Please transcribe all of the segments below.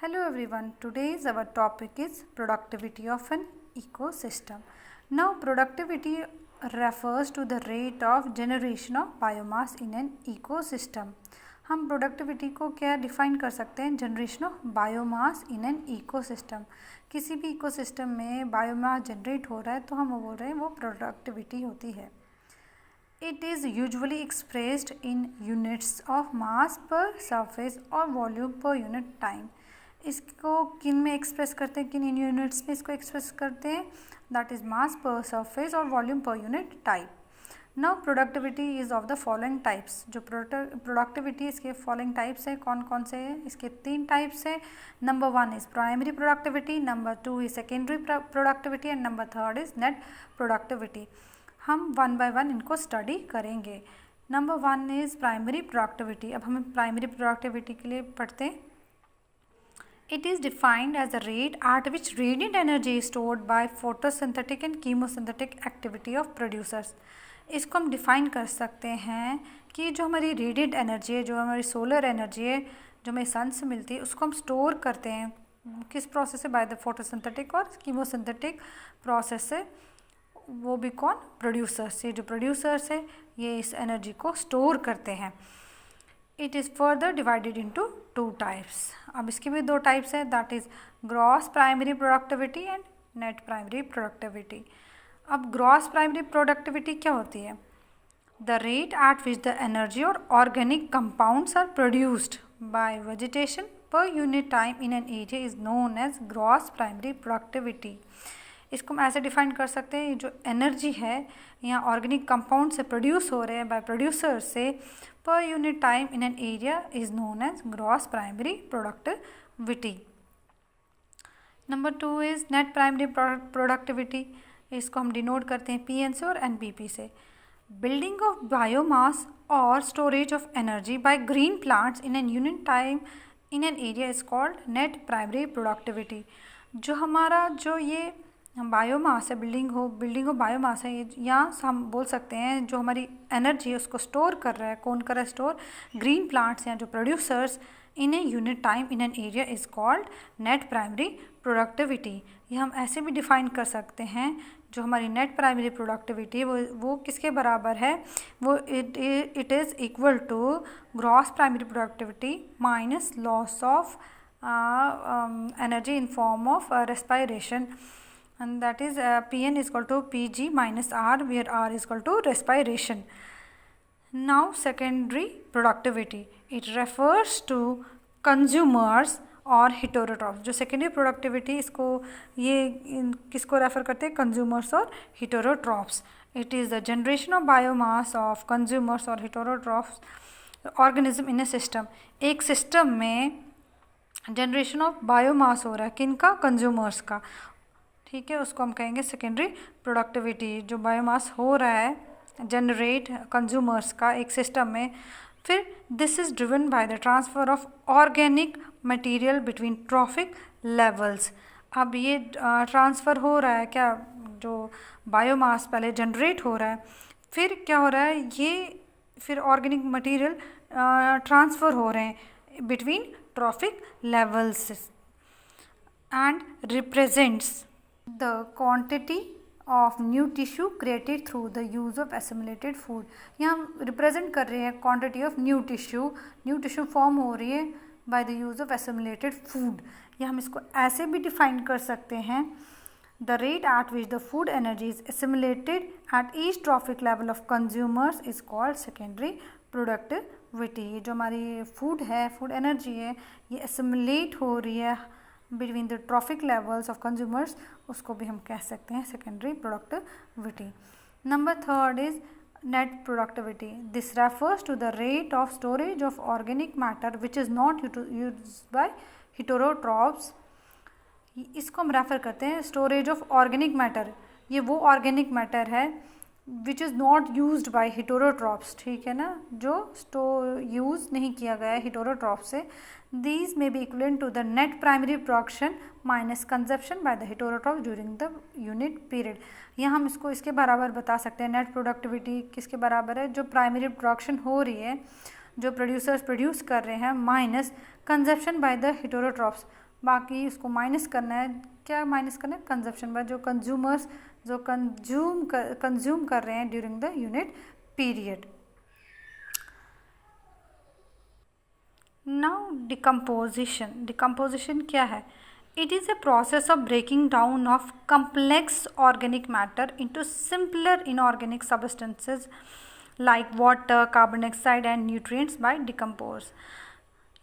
Hello everyone, today's our topic is productivity of an ecosystem. Now productivity refers to the rate of generation of biomass in an ecosystem. हम productivity को क्या define कर सकते हैं? Generation of biomass in an ecosystem. किसी भी ecosystem में biomass generate हो रहा है तो हम वो बोल रहे हैं वो प्रोडक्टिविटी होती है. It is usually expressed in units of mass per surface और volume per unit time. इसको किन में एक्सप्रेस करते हैं, किन इन यूनिट्स में इसको एक्सप्रेस करते हैं? दैट इज़ मास पर सरफेस और volume per unit type. Now productivity is of the following types. जो प्रोडक्टिविटी इसके फॉलोइंग टाइप्स है, कौन कौन से हैं? इसके 3 टाइप्स है. Number 1 is primary productivity, number 2 is secondary productivity and number 3 is net productivity. हम 1 बाय 1 इनको स्टडी करेंगे. Number 1 is primary productivity. अब हम प्राइमरी प्रोडक्टिविटी के लिए पढ़ते हैं. It is defined as the rate at which radiant energy is stored by photosynthetic and chemosynthetic activity of producers. इसको हम डिफ़ाइन कर सकते हैं कि जो हमारी रेडिएंट एनर्जी है, जो हमारी सोलर एनर्जी है, जो हमें सन से मिलती है, उसको हम स्टोर करते हैं किस प्रोसेस से? बाय द फोटोसिंथेटिक और कीमोसिंथेटिक प्रोसेस से. वो भी कौन? प्रोड्यूसर्स. ये जो प्रोड्यूसर्स है ये इस एनर्जी को स्टोर करते हैं. It is further divided into 2 types. अब इसके भी 2 टाइप्स है, that is gross primary productivity and net primary productivity. अब ग्रॉस प्राइमरी प्रोडक्टिविटी क्या होती है? The rate at which the energy और organic compounds are produced by vegetation per unit time in an area is known as gross primary productivity. इसको हम ऐसे define कर सकते हैं, जो एनर्जी है यहाँ ऑर्गेनिक कंपाउंड से प्रोड्यूस हो रहे हैं बाय प्रोड्यूसर से पर unit time in an area is known as gross primary productivity. Number 2 is net primary productivity. इसको हम डिनोट करते हैं PN से और NPP से. बिल्डिंग ऑफ बायोमास और storage of energy by green plants in an unit time in an area is called net primary productivity. जो हमारा जो ये बायोमास है, बिल्डिंग ऑफ बायोमास है, या हम बोल सकते हैं जो हमारी एनर्जी है उसको स्टोर कर रहा है. कौन कर रहा है स्टोर? ग्रीन प्लांट्स या जो producers in a unit time in an area is called net primary productivity. ये हम ऐसे भी डिफाइन कर सकते हैं, जो हमारी नेट प्राइमरी प्रोडक्टिविटी है वो किसके बराबर है? वो it is equal to gross primary productivity minus loss of energy in form of respiration. And that is Pn is equal to Pg minus R, where R is equal to respiration. Now secondary productivity, it refers to consumers और heterotrophs. जो secondary productivity इसको ये किसको refer करते हैं? Consumers और heterotrophs. It is the generation of biomass of consumers और heterotrophs organism in a system. एक सिस्टम में जनरेशन ऑफ बायोमास हो रहा है, किन का? कंज्यूमर्स का. ठीक है, उसको हम कहेंगे सेकेंडरी प्रोडक्टिविटी. जो बायोमास हो रहा है जनरेट कंज्यूमर्स का एक सिस्टम में. फिर this is driven by the transfer of organic material between trophic levels. अब ये ट्रांसफ़र हो रहा है क्या? जो बायोमास पहले जनरेट हो रहा है, फिर क्या हो रहा है? ये फिर ऑर्गेनिक मटेरियल ट्रांसफ़र हो रहे हैं between trophic levels and represents the quantity of new tissue created through the use of assimilated food. यहाँ हम रिप्रेजेंट कर रहे हैं quantity of new tissue form हो रही है by the use of assimilated food. या हम इसको ऐसे भी डिफाइन कर सकते हैं, the rate at which the food energy is assimilated at each trophic level of consumers is called secondary productivity. जो हमारी फूड है, फूड एनर्जी है, ये assimilate हो रही है between the trophic levels of consumers, उसको भी हम कह सकते हैं secondary productivity. Number 3 is net productivity. This refers to the rate of storage of organic matter which is not used by heterotrophs. इसको हम रेफ़र करते हैं स्टोरेज ऑफ ऑर्गेनिक मैटर. ये वो ऑर्गेनिक मैटर है विच is not used by heterotrophs. ठीक है ना, जो यूज़ नहीं किया गया है हेटेरोट्रॉफ से. These may be equivalent to the net primary production minus consumption by the heterotroph during the unit period. यहाँ हम इसको इसके बराबर बता सकते हैं. नेट प्रोडक्टिविटी किसके बराबर है? जो प्राइमरी प्रोडक्शन हो रही है, जो प्रोड्यूसर्स प्रोड्यूस कर रहे हैं, minus consumption by the heterotrophs. बाकी इसको माइनस करना है, क्या माइनस करना है, कंजप्शन पर, जो कंज्यूमर्स जो कंज्यूम कर रहे हैं during the unit period. Now decomposition क्या है? It is a process of breaking down of complex organic matter into simpler inorganic substances like water, carbon dioxide and nutrients by decompose।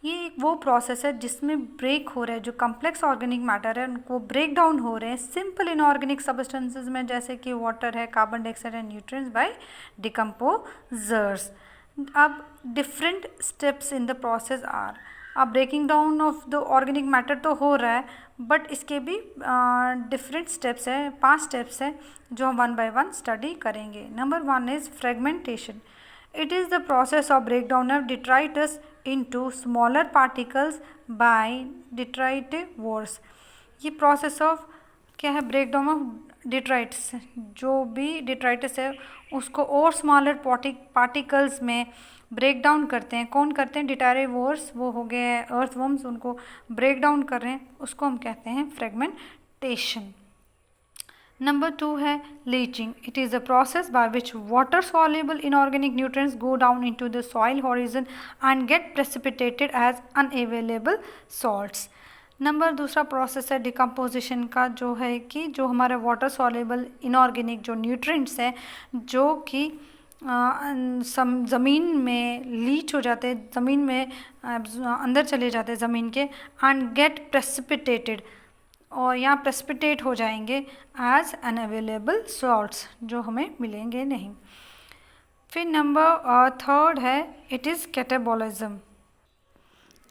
ये एक वो process है जिसमें ब्रेक हो रहा है, जो कम्प्लेक्स ऑर्गेनिक मैटर है उनको ब्रेक डाउन हो रहे हैं सिंपल इनऑर्गेनिक सब्सटेंसेज में, जैसे कि वाटर है, carbon dioxide and nutrients by decomposers. अब different steps in the process are, अब breaking down of the organic matter तो हो रहा है, बट इसके भी डिफरेंट स्टेप्स है, 5 स्टेप्स है जो हम 1 बाय 1 स्टडी करेंगे। Number 1 is fragmentation. It is the process of breakdown of detritus into smaller particles by detritivores। ये प्रोसेस ऑफ क्या है? ब्रेकडाउन ऑफ डिट्राइट्स, जो भी डिट्राइटस है उसको और स्मॉलर पार्टिकल्स में ब्रेक डाउन करते हैं। कौन करते हैं? डिट्राइटिवोर्स, वो हो गए अर्थवर्म्स, उनको ब्रेक डाउन कर रहे हैं, उसको हम कहते हैं फ्रेगमेंटेशन। नंबर 2 है leaching. It is a process by which water soluble inorganic nutrients go down into the soil horizon and get precipitated as unavailable salts। Number दूसरा प्रोसेस है डिकम्पोजिशन का, जो है कि जो हमारे वाटर soluble inorganic जो न्यूट्रिएंट्स हैं जो कि ज़मीन में लीच हो जाते हैं, ज़मीन में अंदर चले जाते हैं ज़मीन के, एंड गेट प्रेसिपिटेटेड, और यहाँ प्रेसिपिटेट हो जाएंगे एज अनअवेलेबल सॉल्ट्स, जो हमें मिलेंगे नहीं। फिर नंबर 3 है इट इज़ कैटाबोलिज्म।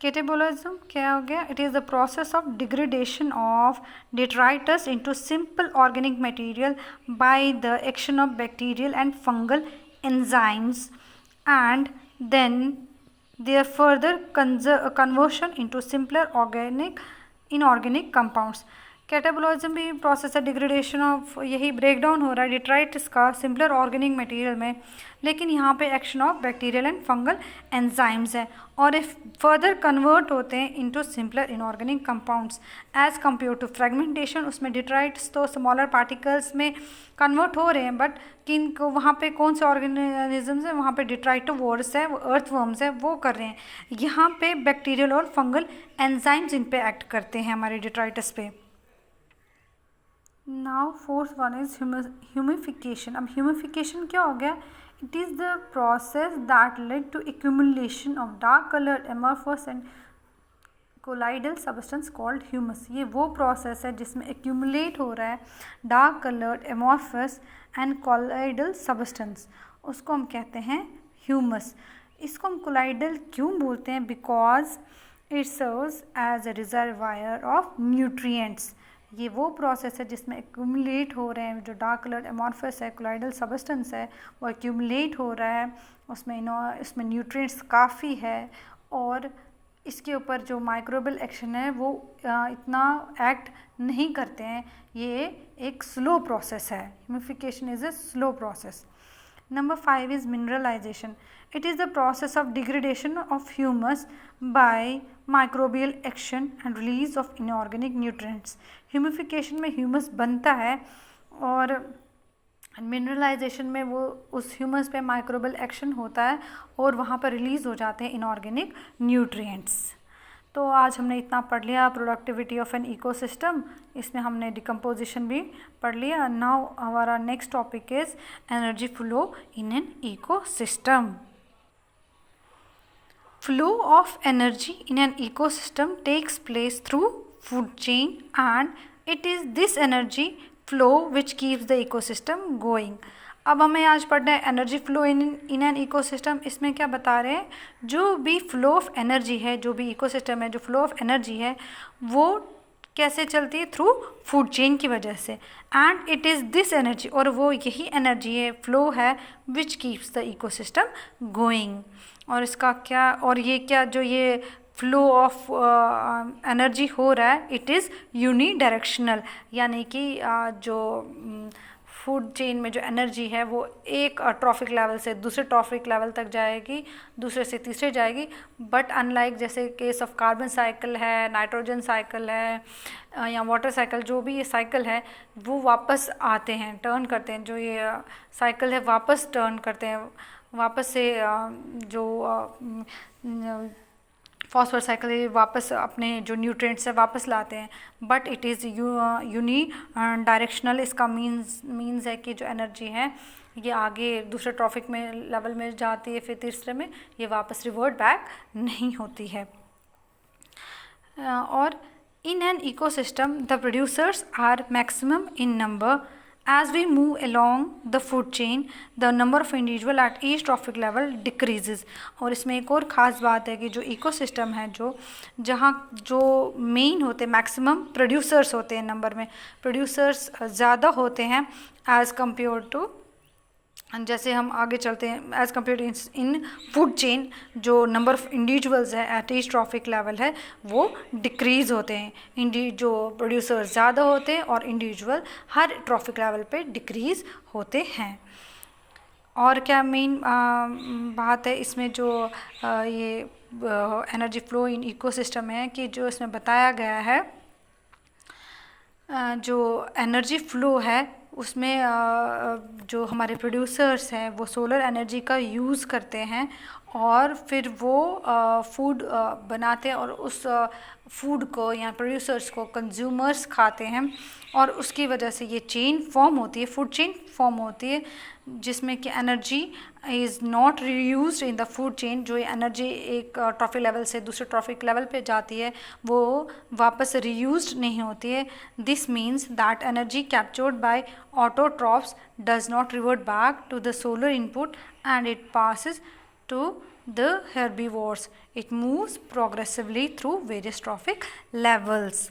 कैटाबोलिज्म क्या हो गया? It is the process of degradation of detritus into simple organic material by the action of bacterial and fungal enzymes and then their further conversion into simpler inorganic compounds. Catabolism भी process है degradation of, यही break down हो रहा है डिट्राइटिस का simpler organic material में, लेकिन यहाँ पे action of bacterial and fungal enzymes है, और इफ फर्दर कन्वर्ट होते हैं into simpler inorganic compounds as compare to fragmentation. उसमें डिट्राइट्स तो स्मॉलर पार्टिकल्स में कन्वर्ट हो रहे हैं, बट किन को वहाँ पे कौन से ऑर्गेनिजम्स है? वहाँ पे डिट्राइटोवोर्स है, अर्थवर्म्स है, वो कर रहे हैं। यहाँ पे बैक्टीरियल और फंगल एंजाइम्स इन पे एक्ट करते हैं हमारे डिट्राइटस पे। Now 4th one is humification. अब ह्यूमिफिकेशन क्या हो गया? It is the process that led to accumulation of dark coloured amorphous and colloidal substance called humus. ये वो प्रोसेस है जिसमें एक्यूमुलेट हो रहा है dark coloured amorphous and colloidal substance, उसको हम कहते हैं ह्यूमस। इसको हम कोलाइडल क्यों बोलते हैं? Because it serves as a reservoir of nutrients. ये वो प्रोसेस है जिसमें एक्यूमुलेट हो रहे हैं, जो डार्क कलर्ड एमॉर्फस है, कोलाइडल सब्सटेंस है, वो एक्यूमुलेट हो रहा है, उसमें न्यूट्रिएंट्स काफ़ी है, और इसके ऊपर जो माइक्रोबियल एक्शन है वो इतना एक्ट नहीं करते हैं। ये एक स्लो प्रोसेस है। Humification is a slow process. Number 5 is mineralization. It is the process of degradation of humus by microbial action and release of inorganic nutrients. Humification में humus बनता है, और mineralization में वो उस humus पे microbial action होता है और वहाँ पर release हो जाते हैं inorganic nutrients। तो आज हमने इतना पढ़ लिया प्रोडक्टिविटी ऑफ एन इकोसिस्टम, इसमें हमने डिकम्पोजिशन भी पढ़ लिया। नाउ हमारा next topic is energy flow in an ecosystem. Flow of energy in an ecosystem takes place through food chain and it is this energy flow which keeps the ecosystem going. अब हमें आज पढ़ना है energy flow in an ecosystem. इसमें क्या बता रहे हैं? जो भी फ्लो ऑफ एनर्जी है, जो भी इकोसिस्टम है, जो फ्लो ऑफ एनर्जी है वो कैसे चलती है? थ्रू फूड चेन की वजह से। And it is this energy, और वो यही एनर्जी है, फ्लो है, विच कीप्स द इकोसिस्टम गोइंग। और इसका क्या, और ये क्या जो ये फ्लो ऑफ एनर्जी हो रहा है, इट इज़ यूनी डायरेक्शनल, यानी कि जो फूड चेन में जो एनर्जी है वो एक ट्रॉफिक लेवल से दूसरे ट्रॉफिक लेवल तक जाएगी, दूसरे से तीसरे जाएगी। बट अनलाइक जैसे केस ऑफ कार्बन साइकिल है, नाइट्रोजन साइकिल है या वाटर साइकिल, जो भी ये साइकिल है वो वापस आते हैं, टर्न करते हैं। जो ये साइकिल है वापस टर्न करते हैं, वापस से जो फॉस्फोरस साइकिल वापस अपने जो न्यूट्रिएंट्स है वापस लाते हैं। But it is unidirectional. इसका मीन्स है कि जो एनर्जी है ये आगे दूसरे ट्रॉफिक में लेवल में जाती है, फिर तीसरे में ये वापस रिवर्ट बैक नहीं होती है। और in an ecosystem the producers are maximum in number. As we move along the food chain the number of individual at each trophic level decreases. और इसमें एक और ख़ास बात है कि जो इकोसिस्टम है जो जहाँ जो मेन होते हैं, मैक्सिमम प्रोड्यूसर्स होते हैं, नंबर में प्रोड्यूसर्स ज़्यादा होते हैं एज़ कम्पेयर टू, जैसे हम आगे चलते हैं, एज़ कम्पेयर इन फूड चेन जो नंबर ऑफ़ इंडिविजुअल्स है एट ईच ट्रॉफिक लेवल है वो डिक्रीज़ होते हैं। जो प्रोड्यूसर ज़्यादा होते हैं और इंडिविजुअल हर ट्रॉफिक लेवल पे डिक्रीज़ होते हैं। और क्या मेन बात है इसमें जो ये एनर्जी फ्लो इन इकोसिस्टम है कि जो इसमें बताया गया है, जो एनर्जी फ्लो है उसमें जो हमारे प्रोड्यूसर्स हैं वो सोलर एनर्जी का यूज़ करते हैं और फिर वो फूड बनाते हैं और उस फूड को या प्रोड्यूसर्स को कंज्यूमर्स खाते हैं और उसकी वजह से ये चेन फॉर्म होती है, फूड चेन फॉर्म होती है, जिसमें कि energy is not reused in the food chain. जो ये एनर्जी एक ट्रॉफिक लेवल से दूसरे ट्रॉफिक लेवल पे जाती है वो वापस रीयूज्ड नहीं होती है। This means that energy captured by autotrophs does not revert back to the solar input and it passes to the herbivores. It moves progressively through various trophic levels.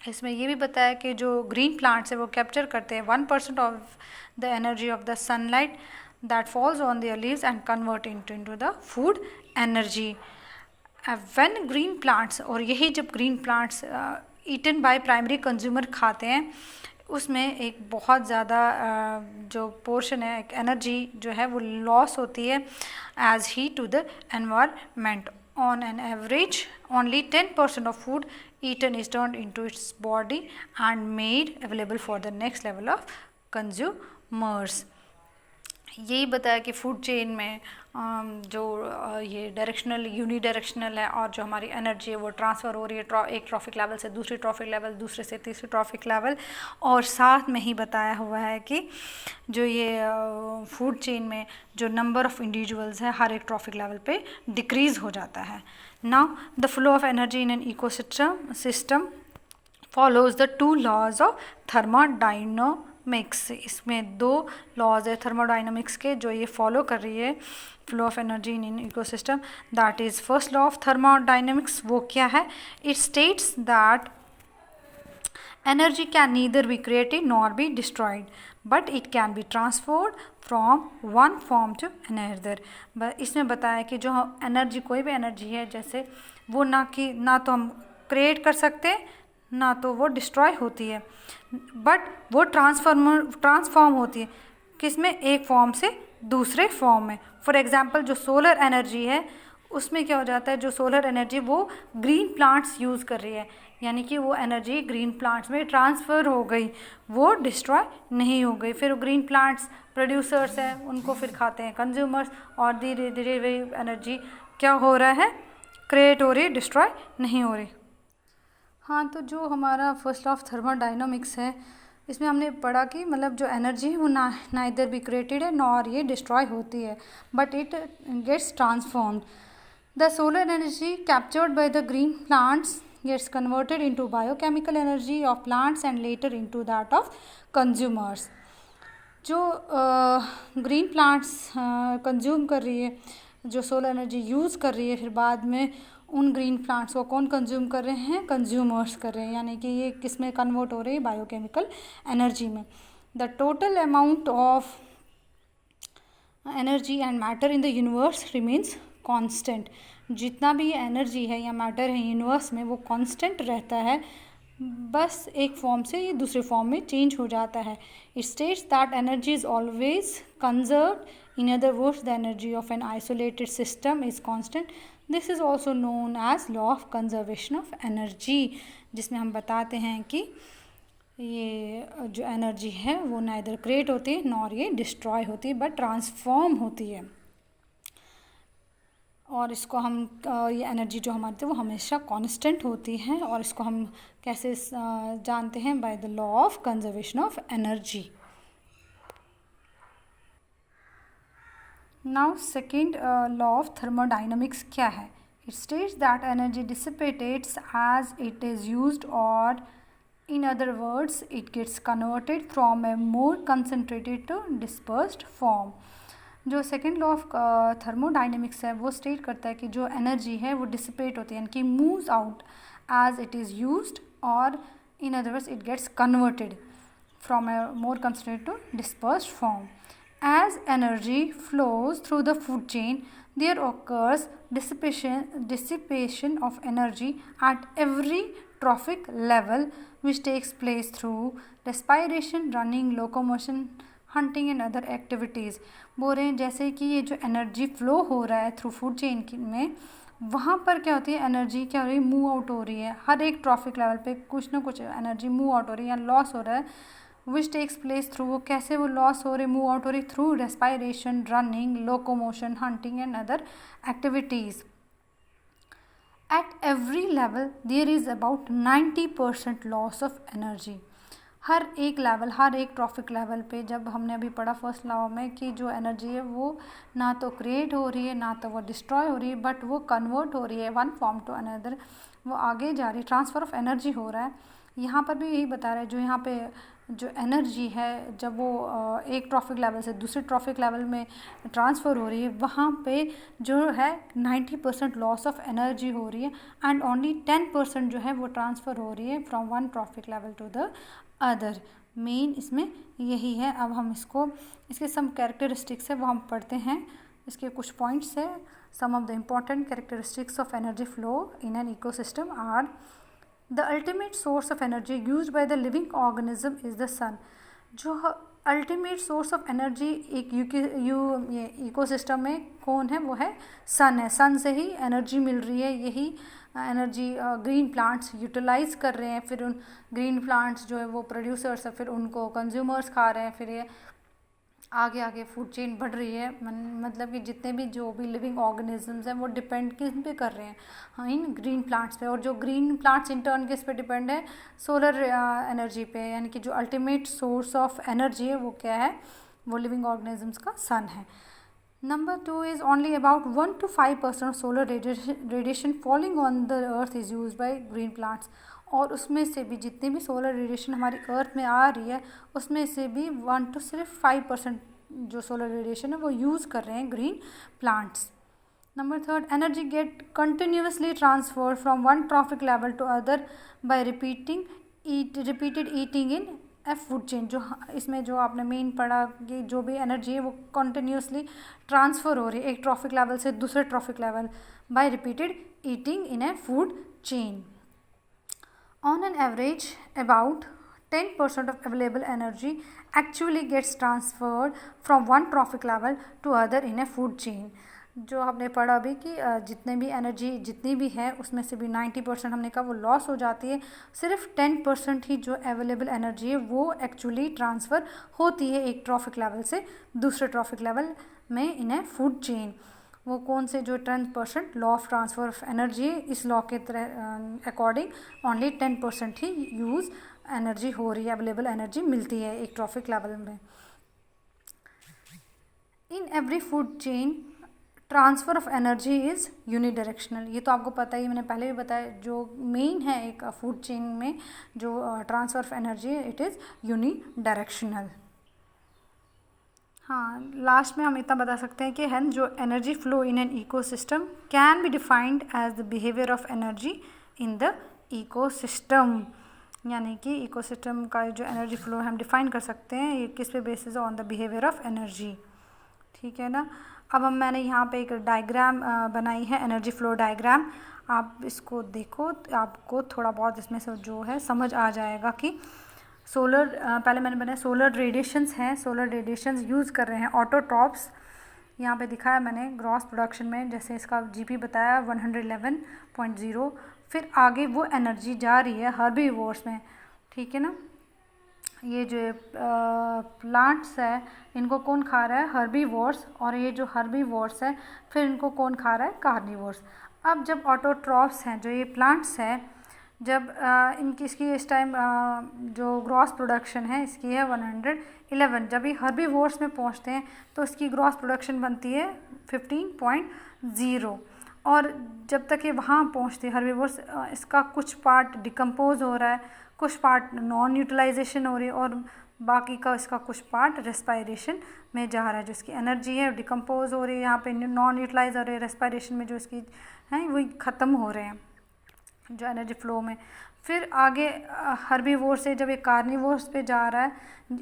इसमें ये भी बताया कि जो ग्रीन प्लांट्स है वो कैप्चर करते हैं 1% of the energy of the sunlight that falls on their leaves and convert into the food energy. When green plants, और यही जब green plants eaten by primary consumer खाते हैं उसमें एक बहुत ज़्यादा जो पोर्शन है, एक एनर्जी जो है वो लॉस होती है as heat to the environment. On an average only 10% of food eaten is turned into its body and made available for the next level of consumers. यही बताया कि फूड चेन में जो ये डायरेक्शनल यूनी डायरेक्शनल है और जो हमारी एनर्जी है वो ट्रांसफ़र हो रही है एक ट्रॉफिक लेवल से दूसरी ट्रॉफिक लेवल, दूसरे से तीसरे ट्रॉफिक लेवल। और साथ में ही बताया हुआ है कि जो ये फूड चेन में जो नंबर ऑफ़ इंडिविजुअल्स है हर एक ट्रॉफिक लेवल पे डिक्रीज़ हो जाता है। Now the flow of energy in an ecosystem follows the 2 laws of thermodynamics. इसमें 2 लॉज है थर्मोडायनामिक्स के जो ये फॉलो कर रही है flow of energy in ecosystem. That is first law of thermodynamics. वो क्या है? It states that energy can neither be created nor be destroyed but it can be transferred from one form to another. इसमें बताया कि जो energy, कोई भी energy है जैसे वो ना तो हम क्रिएट कर सकते ना तो वो डिस्ट्रॉय होती है, बट वो ट्रांसफॉर्म होती है किसमें? एक फॉर्म से दूसरे फॉर्म में। फॉर एग्जांपल जो सोलर एनर्जी है उसमें क्या हो जाता है, जो सोलर एनर्जी वो ग्रीन प्लांट्स यूज़ कर रही है, यानी कि वो एनर्जी ग्रीन प्लांट्स में ट्रांसफ़र हो गई, वो डिस्ट्रॉय नहीं हो गई। फिर ग्रीन प्लांट्स प्रोड्यूसर्स हैं उनको फिर खाते हैं कंज्यूमर्स और धीरे धीरे वही एनर्जी क्या हो रहा है, क्रिएट हो रही है, डिस्ट्रॉय नहीं हो रही। हाँ, तो जो हमारा फर्स्ट लॉ ऑफ थर्मोडायनामिक्स है इसमें हमने पढ़ा कि मतलब जो एनर्जी है वो नाइदर बी क्रिएटेड है नॉर ये डिस्ट्रॉय होती है, but it gets transformed. The solar energy captured by the green plants gets converted into biochemical energy of plants and later into that of consumers. जो green plants consume कर रही है, जो solar energy use कर रही है, फिर बाद में उन ग्रीन प्लांट्स को कौन कंज्यूम कर रहे हैं? कंज्यूमर्स कर रहे हैं, यानी कि ये किस में कन्वर्ट हो रही है? बायोकेमिकल एनर्जी में। The total amount of energy and matter in the universe remains constant. जितना भी एनर्जी है या मैटर है यूनिवर्स में वो कांस्टेंट रहता है बस एक फॉर्म से ये दूसरे फॉर्म में चेंज हो जाता है. It states that energy is always conserved. In other words the energy of an isolated system is constant. This is also known as law of conservation of energy, जिसमें हम बताते हैं कि ये जो एनर्जी है वो नाइदर क्रिएट होती है नॉर ये डिस्ट्रॉय होती है, बट ट्रांसफॉर्म होती है. और इसको हम ये एनर्जी जो हमारी थी वो हमेशा कांस्टेंट होती है. और इसको हम कैसे जानते हैं? By the law of conservation of energy. Now second law of thermodynamics क्या है? It states that energy dissipates as it is used, और in other words it gets converted from a more concentrated to dispersed form. जो second law of thermodynamics है वो state करता है कि जो एनर्जी है वो डिसिपेट होती है, यानी कि moves out as it is used, और in other words it gets converted from a more concentrated to dispersed form. As energy flows through the food chain there occurs dissipation of energy at every trophic level, which takes place through respiration, running, locomotion, hunting and other activities. बोल रहे हैं जैसे कि ये जो energy flow हो रहा है थ्रू फूड चेन में, वहाँ पर क्या होती है, एनर्जी क्या हो रही है, मूव आउट हो रही है. हर एक ट्रॉफिक लेवल पे कुछ ना कुछ एनर्जी मूव आउट हो रही है या लॉस हो रहा है. विच टेक्स प्लेस थ्रू, वो कैसे वो लॉस हो रही, मूव आउट हो रही, through respiration, running, locomotion, hunting and other activities. At every level there is about 90% loss of energy. हर एक लेवल, हर एक ट्रॉफिक लेवल पे, जब हमने अभी पढ़ा फर्स्ट लॉ में कि जो एनर्जी है वो ना तो क्रिएट हो रही है ना तो वो डिस्ट्रॉय हो रही है, बट वो कन्वर्ट हो रही है वन फॉर्म टू अनदर, वो आगे जा रही है, ट्रांसफ़र ऑफ एनर्जी हो रहा है. यहाँ पर भी यही बता रहे हैं, जो यहाँ पे जो एनर्जी है जब वो एक ट्रॉफिक लेवल से दूसरे ट्रॉफिक लेवल में ट्रांसफ़र हो रही है, वहाँ पे जो है 90% लॉस ऑफ एनर्जी हो रही है, एंड ओनली 10% जो है वो ट्रांसफ़र हो रही है from one trophic level to the other. Main इसमें यही है. अब हम इसके सम कैरेक्टरिस्टिक्स है वो हम पढ़ते हैं. इसके कुछ पॉइंट्स है. Some of the important characteristics of energy flow in an ecosystem are: The ultimate source of energy used by the living organism is the sun. जो अल्टीमेट सोर्स ऑफ एनर्जी एक ये इकोसिस्टम में कौन है? वो है सन है. सन से ही एनर्जी मिल रही है. यही एनर्जी ग्रीन प्लांट्स यूटिलाइज कर रहे हैं. फिर उन ग्रीन प्लांट्स जो है वो प्रोड्यूसर्स है, फिर उनको कंज्यूमर्स खा रहे हैं. फिर ये आगे आगे फूड चेन बढ़ रही है. मतलब कि जितने भी जो भी लिविंग ऑर्गेनिजम्स हैं वो डिपेंड किस पे कर रहे हैं? हाँ, इन ग्रीन प्लांट्स पे. और जो ग्रीन प्लांट्स इन टर्न किस पे डिपेंड है? सोलर एनर्जी पे. यानी कि जो अल्टीमेट सोर्स ऑफ एनर्जी है वो क्या है? वो लिविंग ऑर्गेनिजम्स का सन है. Number 2 is only about 1 to 5% of solar radiation falling on the earth is use by green plants. और उसमें से भी जितनी भी सोलर रेडिएशन हमारी अर्थ में आ रही है उसमें से भी 1 to सिर्फ 5% जो सोलर रेडिएशन है वो यूज़ कर रहे हैं green plants. Number 3, energy get continuously transfer from one trophic level to other by repeated eating in a food chain. जो इसमें जो आपने मेन पढ़ा कि जो भी एनर्जी है वो कंटिन्यूसली ट्रांसफ़र हो रही है एक ट्रॉफिक लेवल से दूसरे trophic level by repeated eating in a food chain. On an average, about 10% of available energy actually gets transferred from one trophic level to other in a food chain. जो हमने पढ़ा अभी कि जितने भी energy जितनी भी है उसमें से भी 90% हमने कहा वो लॉस हो जाती है. सिर्फ 10% ही जो अवेलेबल एनर्जी है वो एक्चुअली ट्रांसफ़र होती है एक ट्रॉफिक लेवल से दूसरे ट्रॉफिक लेवल में इन ए फूड चेन. वो कौन से जो 10% law of transfer of energy है, इस लॉ के अकॉर्डिंग ओनली 10% ही यूज़ एनर्जी हो रही है, अवेलेबल एनर्जी मिलती है एक ट्रॉफिक लेवल में. In every food chain transfer of energy is unidirectional. ये तो आपको पता ही, मैंने पहले भी बताया. जो मेन है एक फूड चेन में जो ट्रांसफ़र ऑफ एनर्जी है इट इज़ यूनिडायरेक्शनल. हाँ, लास्ट में हम इतना बता सकते हैं कि हैन जो energy flow in an ecosystem can be defined as the behaviour of energy in the ecosystem. यानी कि इकोसिस्टम का जो एनर्जी फ्लो है हम डिफ़ाइन कर सकते हैं ये किस पे basis on the behaviour of energy. ठीक है ना. अब मैंने यहाँ पे एक डायग्राम बनाई है, एनर्जी फ्लो डायग्राम. आप इसको देखो तो आपको थोड़ा बहुत इसमें से जो है समझ आ जाएगा कि सोलर पहले मैंने बनाया सोलर रेडिएशंस हैं, सोलर रेडिएशंस यूज़ कर रहे हैं ऑटोट्रॉप्स। यहाँ पे दिखाया मैंने ग्रॉस प्रोडक्शन में, जैसे इसका जीपी बताया 111.0। फिर आगे वो एनर्जी जा रही है हर्बीवोर्स में, ठीक है ना। ये जो प्लांट्स है इनको कौन खा रहा है, हर्बीवोर्स, और ये जो हर्बीवोर्स है फिर इनको कौन खा रहा है, कार्निवोर्स। अब जब ऑटोट्रॉप्स हैं जो ये प्लांट्स है, जब इनकी इसकी इस टाइम जो ग्रॉस प्रोडक्शन है इसकी है 111। जब ये हर्बीवोर्स में पहुंचते हैं तो इसकी ग्रॉस प्रोडक्शन बनती है 15.0। और जब तक ये वहाँ पहुँचते हर्बीवोर्स, इसका कुछ पार्ट डिकम्पोज हो रहा है, कुछ पार्ट नॉन यूटिलाइजेशन हो रही है, और बाकी का इसका कुछ पार्ट रेस्पायरेशन में जा रहा है। जो इसकी एनर्जी है डिकम्पोज हो रही है, यहाँ पे नॉन यूटिलाइज हो रही है, रेस्पायरेशन में जो इसकी हैं वही ख़त्म हो रहे हैं जो एनर्जी फ्लो में। फिर आगे हर्बीवोर से जब ये कार्निवोर्स पे जा रहा है,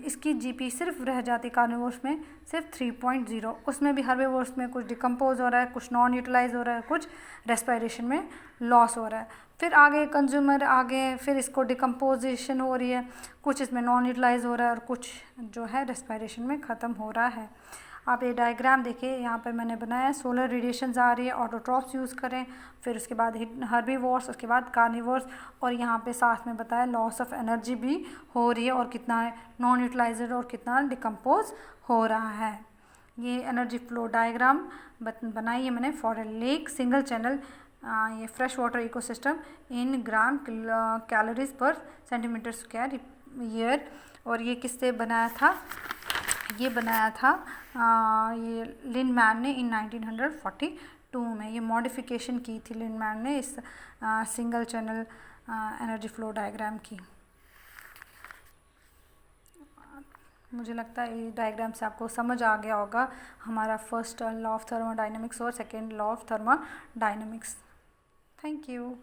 इसकी जीपी सिर्फ रह जाती कार्निवोर्स में सिर्फ 3.0। उसमें भी हर्बीवोर्स में कुछ डिकम्पोज हो रहा है, कुछ नॉन यूटिलाइज हो रहा है, कुछ रेस्पायरेशन में लॉस हो रहा है। फिर आगे कंज्यूमर आगे फिर इसको डिकम्पोजिशन हो रही है, कुछ इसमें नॉन यूटिलाइज हो रहा है और कुछ जो है रेस्पायरेशन में ख़त्म हो रहा है। आप ये डायग्राम देखिए, यहाँ पे मैंने बनाया सोलर रेडिएशंस आ रही है, ऑटोट्रॉप्स यूज़ करें, फिर उसके बाद हर्बीवोर्स, उसके बाद कार्निवोर्स, और यहाँ पे साथ में बताया लॉस ऑफ एनर्जी भी हो रही है और कितना है नॉन यूटिलाइज्ड और कितना डिकम्पोज हो रहा है। ये एनर्जी फ्लो डायग्राम बनाई है मैंने for a lake single channel, ये fresh water ecosystem in gram calories per centimetre square year. और ये किससे बनाया था, ये बनाया था ये लिंडमैन ने इन 1942 में। ये मॉडिफिकेशन की थी लिंडमैन ने इस single channel energy flow diagram की। मुझे लगता है ये डायग्राम से आपको समझ आ गया होगा हमारा फर्स्ट लॉ ऑफ थर्मोडायनेमिक्स और second law of thermodynamics. Thank you.